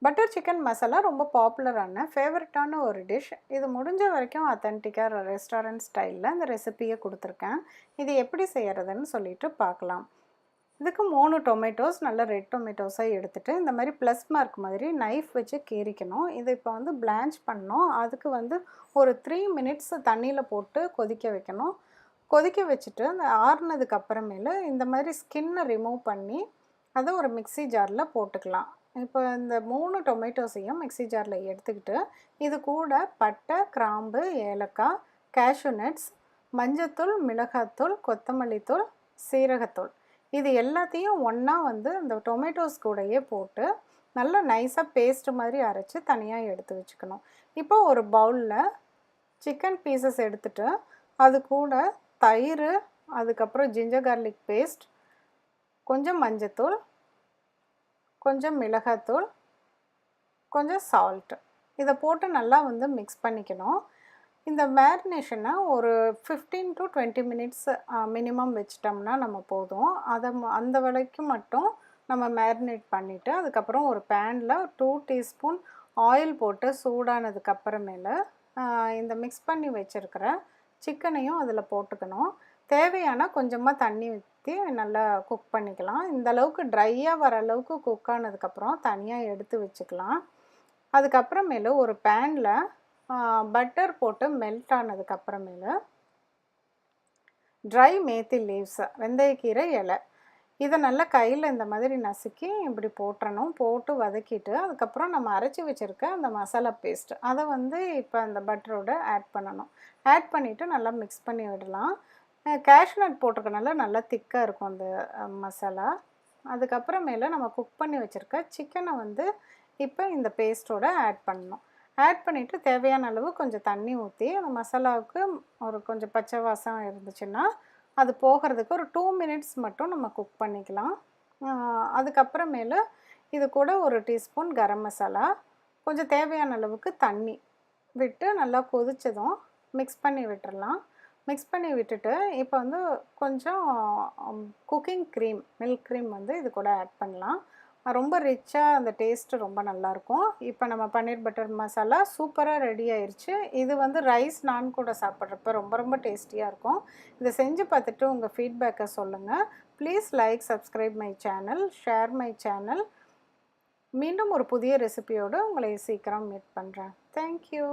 Butter chicken masala ரொம்ப பாப்புலரான ஃபேவரட்டான ஒரு டிஷ். இது முடிஞ்ச வரைக்கும் அத்தென்டிக்காக ரெஸ்டாரண்ட் ஸ்டைலில் இந்த ரெசிபியை கொடுத்துருக்கேன். இது எப்படி செய்கிறதுன்னு சொல்லிட்டு பார்க்கலாம். இதுக்கு 3 டொமேட்டோஸ் நல்ல ரெட் டொமேட்டோஸாக எடுத்துகிட்டு இந்த மாதிரி ப்ளஸ் மார்க் மாதிரி நைஃப் வச்சு கீறிக்கணும். இது இப்போ வந்து பிளான்ச் பண்ணணும். அதுக்கு வந்து ஒரு 3 மினிட்ஸ் தண்ணியில் போட்டு கொதிக்க வைக்கணும். கொதிக்க வச்சுட்டு அந்த ஆறுனதுக்கு அப்புறமேல இந்த மாதிரி ஸ்கின்னை ரிமூவ் பண்ணி அதை ஒரு மிக்ஸி ஜாரில் போட்டுக்கலாம். இப்போ இந்த 3 டொமேட்டோஸையும் மிக்ஸி ஜாரில் எடுத்துக்கிட்டு இது கூட பட்டை, கிராம்பு, ஏலக்காய், கேஷ்யூ நட்ஸ், மஞ்சத்தூள், மிளகாத்தூள், கொத்தமல்லி தூள், சீரகத்தூள் இது எல்லாத்தையும் ஒன்றா வந்து அந்த டொமேட்டோஸ் கூடயே போட்டு நல்லா நைஸாக பேஸ்ட் மாதிரி அரைச்சி தனியாக எடுத்து வச்சுக்கணும். இப்போ ஒரு பவுலில் சிக்கன் பீசஸ் எடுத்துகிட்டு அது கூட தயிர், அதுக்கப்புறம் ஜிஞ்சர் கார்லிக் பேஸ்ட், கொஞ்சம் மஞ்சத்தூள், கொஞ்சம் மிளகாத்தூள், கொஞ்சம் சால்ட்டு இதை போட்டு நல்லா வந்து மிக்ஸ் பண்ணிக்கணும். இந்த மேரினேஷனை ஒரு 15 to 20 மினிட்ஸ் மினிமம் வச்சிட்டோம்னா நம்ம போதும். அந்த வரைக்கும் மட்டும் நம்ம மேரினேட் பண்ணிவிட்டு அதுக்கப்புறம் ஒரு பேனில் 2 டீஸ்பூன் ஆயில் போட்டு சூடானதுக்கப்புறமேல இந்த மிக்ஸ் பண்ணி வச்சுருக்கிற சிக்கனையும் அதில் போட்டுக்கணும். தேவையான கொஞ்சமாக தண்ணி ஊற்றி நல்லா குக் பண்ணிக்கலாம். இந்த அளவுக்கு ட்ரையாக வர அளவுக்கு குக் ஆனதுக்கப்புறம் தனியாக எடுத்து வச்சுக்கலாம். அதுக்கப்புறமேல ஒரு பேனில் பட்டர் போட்டு மெல்ட் ஆனதுக்கப்புறமேல ட்ரை மேத்தி லீவ்ஸ், வெந்தயக்கீரை இலை இதை நல்லா கையில் இந்த மாதிரி நசுக்கி இப்படி போட்டுறணும். போட்டு வதக்கிட்டு அதுக்கப்புறம் நம்ம அரைச்சி வச்சுருக்க அந்த மசாலா பேஸ்ட் அதை வந்து இப்போ அந்த பட்டரோட ஆட் பண்ணணும். ஆட் பண்ணிவிட்டு நல்லா மிக்ஸ் பண்ணி விடலாம். கேஷ்யூ நட் போட்டிருக்கனால நல்லா திக்காக இருக்கும் அந்த மசாலா. அதுக்கப்புறமேல நம்ம குக் பண்ணி வச்சுருக்க சிக்கனை வந்து இப்போ இந்த பேஸ்ட்டோட ஆட் பண்ணணும். ஆட் பண்ணிவிட்டு தேவையான அளவு கொஞ்சம் தண்ணி ஊற்றி அந்த மசாலாவுக்கு ஒரு கொஞ்சம் பச்சை வாசம் இருந்துச்சுன்னா அது போகிறதுக்கு ஒரு 2 மினிட்ஸ் மட்டும் நம்ம குக் பண்ணிக்கலாம். அதுக்கப்புறமேல இது கூட ஒரு டீஸ்பூன் கரம் மசாலா, கொஞ்சம் தேவையான அளவுக்கு தண்ணி விட்டு நல்லா கொதித்ததும் மிக்ஸ் பண்ணி விட்டுறலாம். மிக்ஸ் பண்ணி விட்டுட்டு இப்போ வந்து கொஞ்சம் குக்கிங் க்ரீம், மில்க் க்ரீம் வந்து இது கூட ஆட் பண்ணலாம். ரொம்ப ரிச்சாக அந்த டேஸ்ட்டு ரொம்ப நல்லாயிருக்கும். இப்போ நம்ம பன்னீர் பட்டர் மசாலா சூப்பராக ரெடி ஆயிடுச்சு. இது வந்து ரைஸ், நான் கூட சாப்பிட்றப்ப ரொம்ப ரொம்ப டேஸ்டியாக இருக்கும். இதை செஞ்சு பார்த்துட்டு உங்கள் ஃபீட்பேக்கை சொல்லுங்கள். Please like, subscribe my channel, share my channel. மீண்டும் ஒரு புதிய ரெசிபியோடு உங்களை சீக்கிரம் மீட் பண்ணுறேன். தேங்க்யூ.